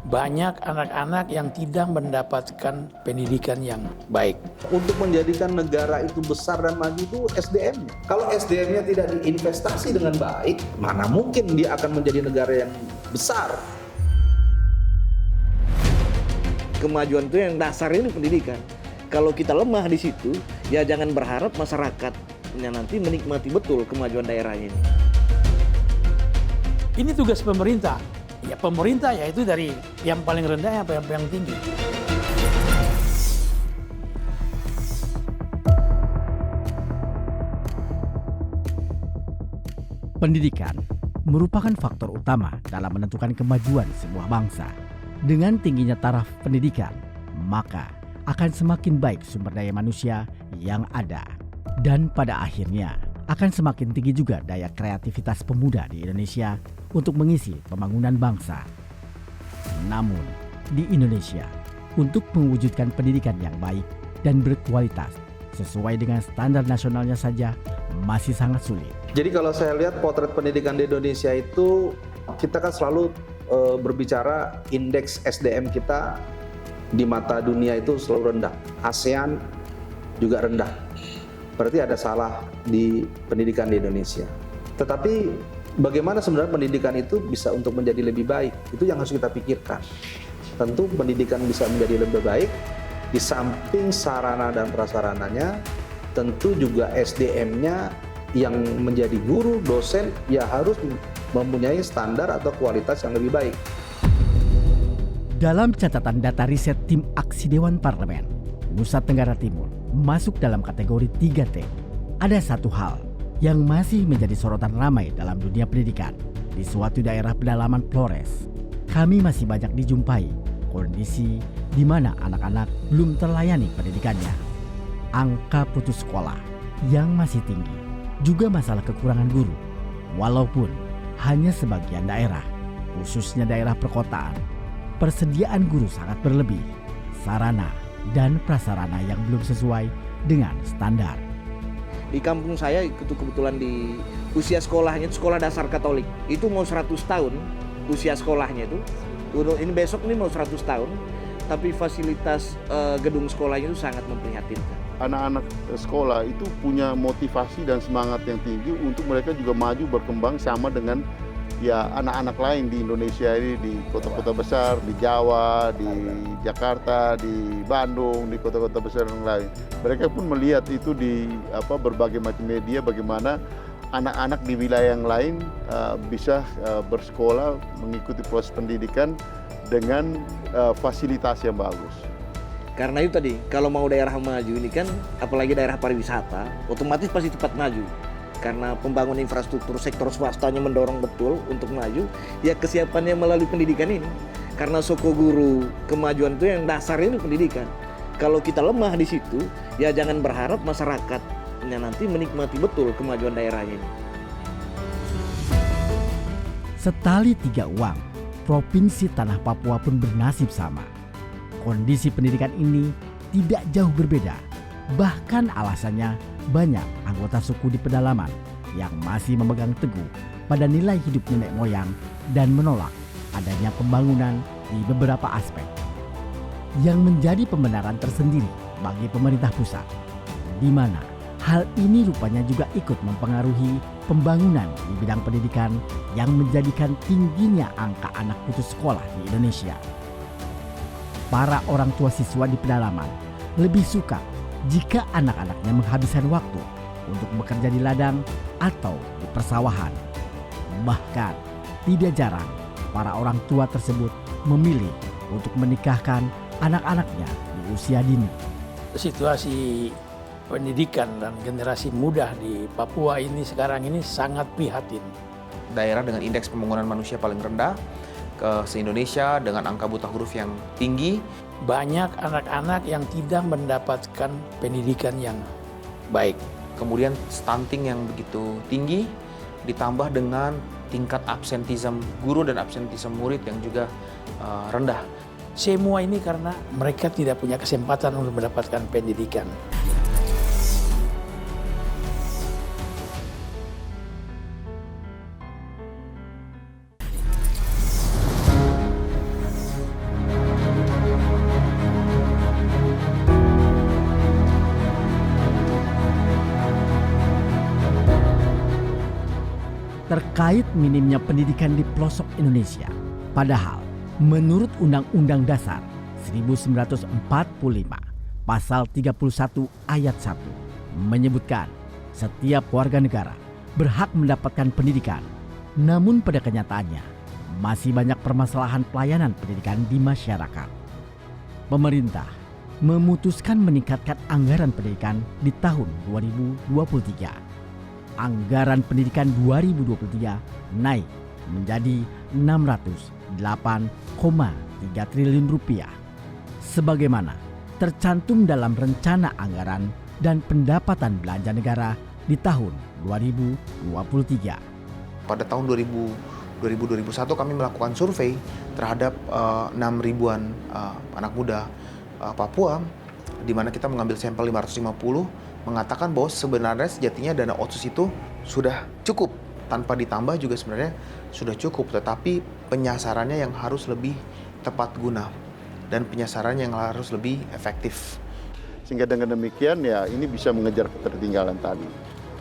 banyak anak-anak yang tidak mendapatkan pendidikan yang baik. Untuk menjadikan negara itu besar dan maju itu SDM-nya. Kalau SDM-nya tidak diinvestasi dengan baik, mana mungkin dia akan menjadi negara yang besar. Kemajuan itu yang dasarnya ini pendidikan. Kalau kita lemah di situ, ya jangan berharap masyarakatnya nanti menikmati betul kemajuan daerahnya ini. Ini tugas pemerintah. Ya pemerintah yaitu dari yang paling rendah sampai yang tinggi. Pendidikan merupakan faktor utama dalam menentukan kemajuan sebuah bangsa. Dengan tingginya taraf pendidikan, maka akan semakin baik sumber daya manusia yang ada. Dan pada akhirnya akan semakin tinggi juga daya kreativitas pemuda di Indonesia untuk mengisi pembangunan bangsa. Namun, di Indonesia, untuk mewujudkan pendidikan yang baik dan berkualitas sesuai dengan standar nasionalnya saja masih sangat sulit. Jadi kalau saya lihat potret pendidikan di Indonesia itu, kita kan selalu berbicara indeks SDM kita di mata dunia itu selalu rendah. ASEAN juga rendah. Berarti ada salah di pendidikan di Indonesia. Tetapi bagaimana sebenarnya pendidikan itu bisa untuk menjadi lebih baik? Itu yang harus kita pikirkan. Tentu pendidikan bisa menjadi lebih baik, di samping sarana dan prasarananya, tentu juga SDM-nya yang menjadi guru, dosen, ya harus mempunyai standar atau kualitas yang lebih baik. Dalam catatan data riset Tim Aksi Dewan Parlemen, Nusa Tenggara Timur masuk dalam kategori 3T. Ada satu hal yang masih menjadi sorotan ramai dalam dunia pendidikan. Di suatu daerah pedalaman Flores, kami masih banyak dijumpai kondisi di mana anak-anak belum terlayani pendidikannya. Angka putus sekolah yang masih tinggi, juga masalah kekurangan guru. Walaupun hanya sebagian daerah, khususnya daerah perkotaan, persediaan guru sangat berlebih, sarana dan prasarana yang belum sesuai dengan standar. Di kampung saya itu kebetulan di usia sekolahnya itu sekolah dasar Katolik. Itu mau 100 tahun usia sekolahnya itu. Ini besok ini mau 100 tahun, tapi fasilitas gedung sekolahnya itu sangat memprihatinkan. Anak-anak sekolah itu punya motivasi dan semangat yang tinggi untuk mereka juga maju berkembang sama dengan ya anak-anak lain di Indonesia ini, di kota-kota besar, di Jawa, di Jakarta, di Bandung, di kota-kota besar yang lain. Mereka pun melihat itu di berbagai macam media bagaimana anak-anak di wilayah yang lain bisa bersekolah, mengikuti proses pendidikan dengan fasilitas yang bagus. Karena itu tadi, kalau mau daerah maju ini kan, apalagi daerah pariwisata, otomatis pasti cepat maju. Karena pembangunan infrastruktur sektor swastanya mendorong betul untuk maju, ya kesiapannya melalui pendidikan ini. Karena soko guru kemajuan itu yang dasarnya itu pendidikan. Kalau kita lemah di situ, ya jangan berharap masyarakatnya nanti menikmati betul kemajuan daerahnya ini. Setali tiga uang, Provinsi Tanah Papua pun bernasib sama. Kondisi pendidikan ini tidak jauh berbeda. Bahkan alasannya banyak anggota suku di pedalaman yang masih memegang teguh pada nilai hidup nenek moyang dan menolak adanya pembangunan di beberapa aspek. Yang menjadi pembenaran tersendiri bagi pemerintah pusat, di mana hal ini rupanya juga ikut mempengaruhi pembangunan di bidang pendidikan yang menjadikan tingginya angka anak putus sekolah di Indonesia. Para orang tua siswa di pedalaman lebih suka jika anak-anaknya menghabiskan waktu untuk bekerja di ladang atau di persawahan. Bahkan tidak jarang para orang tua tersebut memilih untuk menikahkan anak-anaknya di usia dini. Situasi pendidikan dan generasi muda di Papua ini sekarang ini sangat prihatin. Daerah dengan indeks pembangunan manusia paling rendah se-Indonesia dengan angka buta huruf yang tinggi. Banyak anak-anak yang tidak mendapatkan pendidikan yang baik. Kemudian stunting yang begitu tinggi ditambah dengan tingkat absentisme guru dan absentisme murid yang juga rendah. Semua ini karena mereka tidak punya kesempatan untuk mendapatkan pendidikan. terkait minimnya pendidikan di pelosok Indonesia. Padahal menurut Undang-Undang Dasar 1945 Pasal 31 Ayat 1 menyebutkan setiap warga negara berhak mendapatkan pendidikan. Namun pada kenyataannya masih banyak permasalahan pelayanan pendidikan di masyarakat. Pemerintah memutuskan meningkatkan anggaran pendidikan di tahun 2023. Anggaran pendidikan 2023 naik menjadi 608,3 triliun rupiah. Sebagaimana tercantum dalam rencana anggaran dan pendapatan belanja negara di tahun 2023. Pada tahun 2021 kami melakukan survei terhadap 6 ribuan anak muda Papua, di mana kita mengambil sampel 550, mengatakan bahwa sebenarnya sejatinya dana otsus itu sudah cukup. Tanpa ditambah juga sebenarnya sudah cukup, tetapi penyasarannya yang harus lebih tepat guna dan penyasarannya yang harus lebih efektif. Sehingga dengan demikian ya ini bisa mengejar ketertinggalan tadi.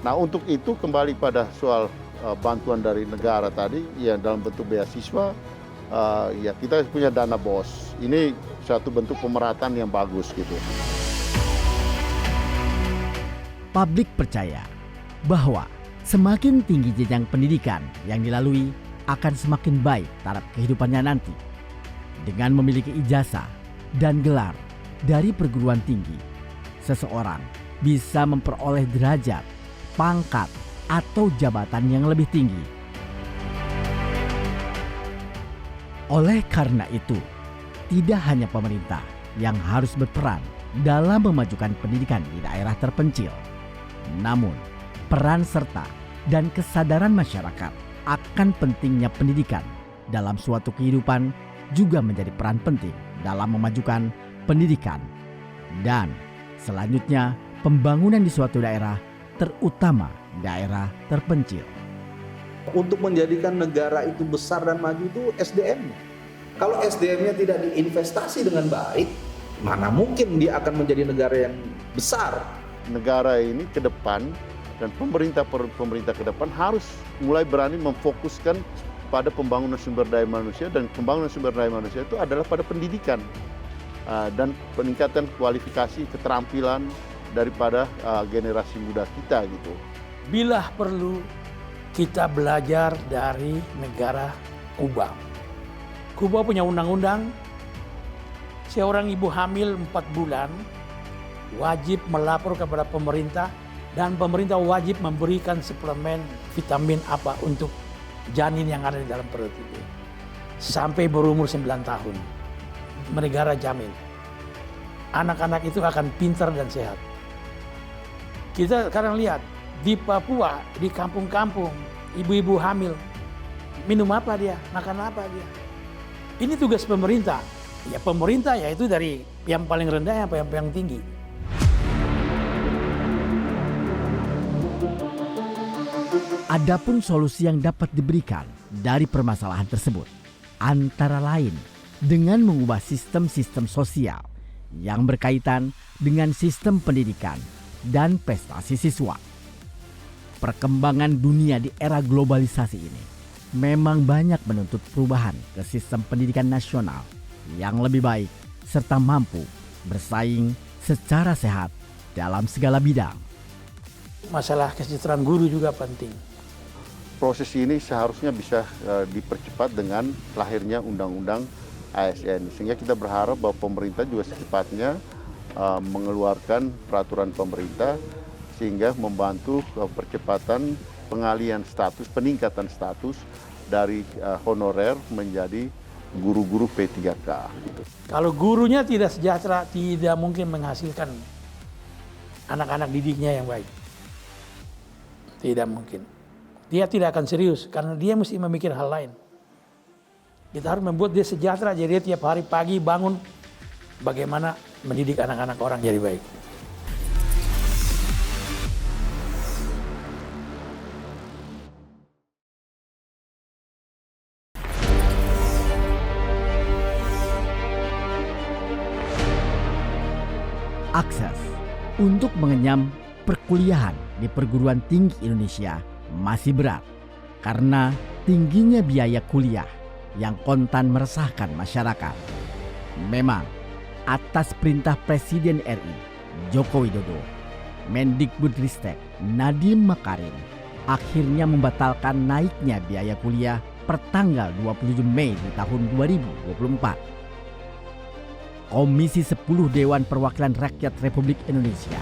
Nah untuk itu kembali pada soal bantuan dari negara tadi, ya dalam bentuk beasiswa, ya kita punya dana BOS. Ini satu bentuk pemerataan yang bagus gitu. Publik percaya bahwa semakin tinggi jenjang pendidikan yang dilalui akan semakin baik taraf kehidupannya nanti. Dengan memiliki ijazah dan gelar dari perguruan tinggi, seseorang bisa memperoleh derajat, pangkat, atau jabatan yang lebih tinggi. Oleh karena itu, tidak hanya pemerintah yang harus berperan dalam memajukan pendidikan di daerah terpencil, namun peran serta dan kesadaran masyarakat akan pentingnya pendidikan dalam suatu kehidupan juga menjadi peran penting dalam memajukan pendidikan. Dan selanjutnya, pembangunan di suatu daerah, terutama daerah terpencil. Untuk menjadikan negara itu besar dan maju itu SDM-nya. Kalau SDM-nya tidak diinvestasi dengan baik, mana mungkin dia akan menjadi negara yang besar. Negara ini ke depan dan pemerintah ke depan harus mulai berani memfokuskan pada pembangunan sumber daya manusia, dan pembangunan sumber daya manusia itu adalah pada pendidikan dan peningkatan kualifikasi keterampilan daripada generasi muda kita gitu. Bila perlu kita belajar dari negara Kuba. Kuba punya undang-undang, seorang ibu hamil 4 bulan wajib melapor kepada pemerintah, dan pemerintah wajib memberikan suplemen vitamin apa untuk janin yang ada di dalam perut itu sampai berumur 9 tahun. Negara jamin anak-anak itu akan pintar dan sehat. Kita sekarang lihat di Papua, di kampung-kampung, ibu-ibu hamil minum apa dia, makan apa dia. Ini tugas pemerintah. Ya pemerintah yaitu dari yang paling rendah sampai yang tinggi. Adapun solusi yang dapat diberikan dari permasalahan tersebut antara lain dengan mengubah sistem-sistem sosial yang berkaitan dengan sistem pendidikan dan prestasi siswa. Perkembangan dunia di era globalisasi ini memang banyak menuntut perubahan ke sistem pendidikan nasional yang lebih baik serta mampu bersaing secara sehat dalam segala bidang. Masalah kesejahteraan guru juga penting. Proses ini seharusnya bisa dipercepat dengan lahirnya undang-undang ASN, sehingga kita berharap bahwa pemerintah juga secepatnya mengeluarkan peraturan pemerintah sehingga membantu percepatan pengalihan status, peningkatan status dari honorer menjadi guru-guru P3K. Gitu. Kalau gurunya tidak sejahtera, tidak mungkin menghasilkan anak-anak didiknya yang baik. Tidak mungkin. Dia tidak akan serius karena dia mesti memikir hal lain. Kita harus membuat dia sejahtera, jadi dia tiap hari pagi bangun bagaimana mendidik anak-anak orang jadi baik. Akses untuk mengenyam perkuliahan di perguruan tinggi Indonesia masih berat. karena tingginya biaya kuliah yang kontan meresahkan masyarakat. Memang, atas perintah Presiden RI Joko Widodo, Mendikbudristek Nadiem Makarim akhirnya membatalkan naiknya biaya kuliah per tanggal 27 Mei di tahun 2024. Komisi 10 Dewan Perwakilan Rakyat Republik Indonesia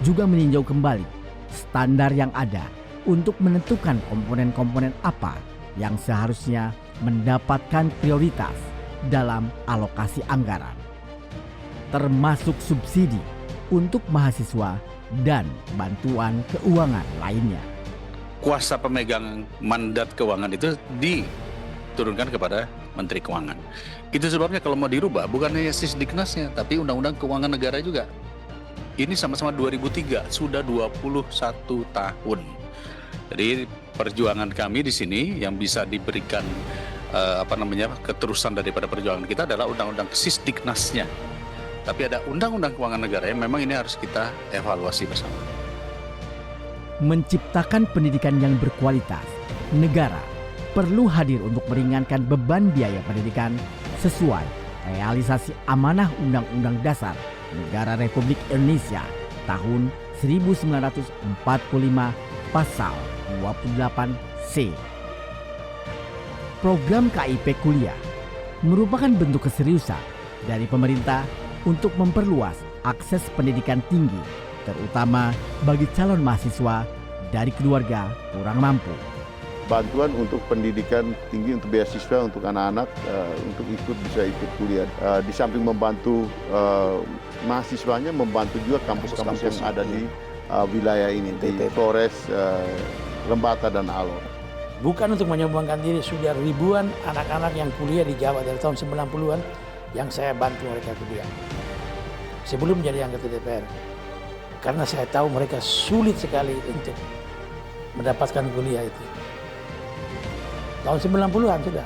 juga meninjau kembali standar yang ada untuk menentukan komponen-komponen apa yang seharusnya mendapatkan prioritas dalam alokasi anggaran, termasuk subsidi untuk mahasiswa dan bantuan keuangan lainnya. Kuasa pemegang mandat keuangan itu diturunkan kepada Menteri Keuangan. Itu sebabnya kalau mau dirubah bukan hanya Sisdiknasnya, tapi Undang-Undang Keuangan Negara juga. Ini sama-sama 2003, sudah 21 tahun. Jadi perjuangan kami di sini yang bisa diberikan keterusan daripada perjuangan kita adalah Undang-Undang Sisdiknasnya. Tapi ada Undang-Undang Keuangan Negara yang memang ini harus kita evaluasi bersama. Menciptakan pendidikan yang berkualitas, negara perlu hadir untuk meringankan beban biaya pendidikan sesuai realisasi amanah Undang-Undang Dasar Negara Republik Indonesia tahun 1945 pasal 28C. Program KIP Kuliah merupakan bentuk keseriusan dari pemerintah untuk memperluas akses pendidikan tinggi, terutama bagi calon mahasiswa dari keluarga kurang mampu. Bantuan untuk pendidikan tinggi untuk beasiswa untuk anak-anak untuk bisa ikut kuliah. Di samping membantu mahasiswanya, membantu juga kampus-kampus yang ada di wilayah ini, di Flores, Lembata, dan Alor. Bukan untuk menyumbangkan diri, sudah ribuan anak-anak yang kuliah di Jawa dari tahun 90-an yang saya bantu mereka kuliah. Sebelum menjadi anggota DPR. Karena saya tahu mereka sulit sekali untuk mendapatkan kuliah itu. Tahun 90-an sudah.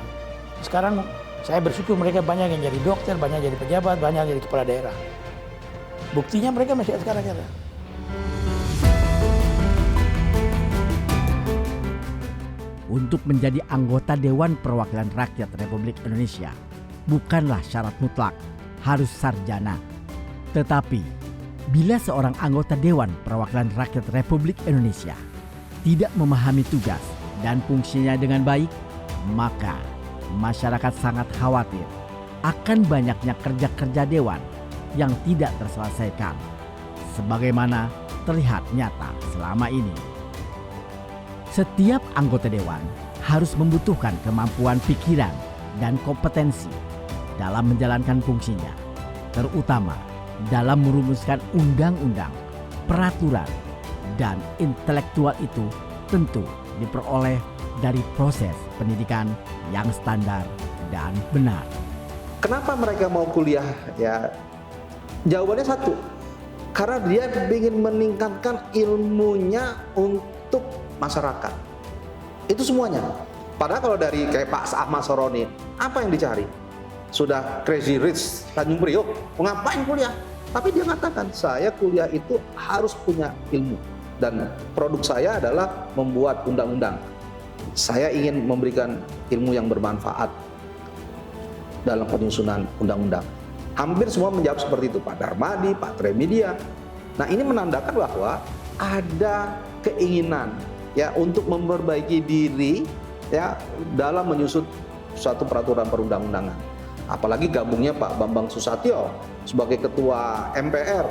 Sekarang saya bersyukur mereka banyak yang jadi dokter, banyak jadi pejabat, banyak jadi kepala daerah. Buktinya mereka masih sekarang ada. Untuk menjadi anggota Dewan Perwakilan Rakyat Republik Indonesia bukanlah syarat mutlak harus sarjana. Tetapi bila seorang anggota Dewan Perwakilan Rakyat Republik Indonesia tidak memahami tugas dan fungsinya dengan baik, maka masyarakat sangat khawatir akan banyaknya kerja-kerja dewan yang tidak terselesaikan, sebagaimana terlihat nyata selama ini. Setiap anggota dewan harus membutuhkan kemampuan pikiran dan kompetensi dalam menjalankan fungsinya, terutama dalam merumuskan undang-undang, peraturan, dan intelektual itu tentu diperoleh dari proses pendidikan yang standar dan benar. Kenapa mereka mau kuliah? Ya, jawabannya satu, karena dia ingin meningkatkan ilmunya untuk masyarakat. Itu semuanya. Padahal kalau dari kayak Pak Ahmad Saroni, apa yang dicari? Sudah crazy rich Tanjung Priok, mau ngapain kuliah? Tapi dia mengatakan, saya kuliah itu harus punya ilmu. Dan produk saya adalah membuat undang-undang. Saya ingin memberikan ilmu yang bermanfaat dalam penyusunan undang-undang. Hampir semua menjawab seperti itu, Pak Darmadi, Pak Tremedia. Nah, ini menandakan bahwa ada keinginan ya untuk memperbaiki diri ya dalam menyusun suatu peraturan perundang-undangan. Apalagi gabungnya Pak Bambang Susatyo sebagai ketua MPR,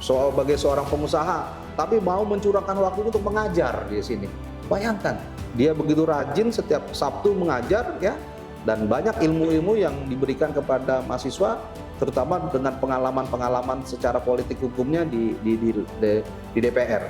sebagai seorang pengusaha, tapi mau mencurahkan waktu untuk mengajar di sini. Bayangkan, dia begitu rajin setiap Sabtu mengajar ya, dan banyak ilmu-ilmu yang diberikan kepada mahasiswa, terutama dengan pengalaman-pengalaman secara politik hukumnya di DPR.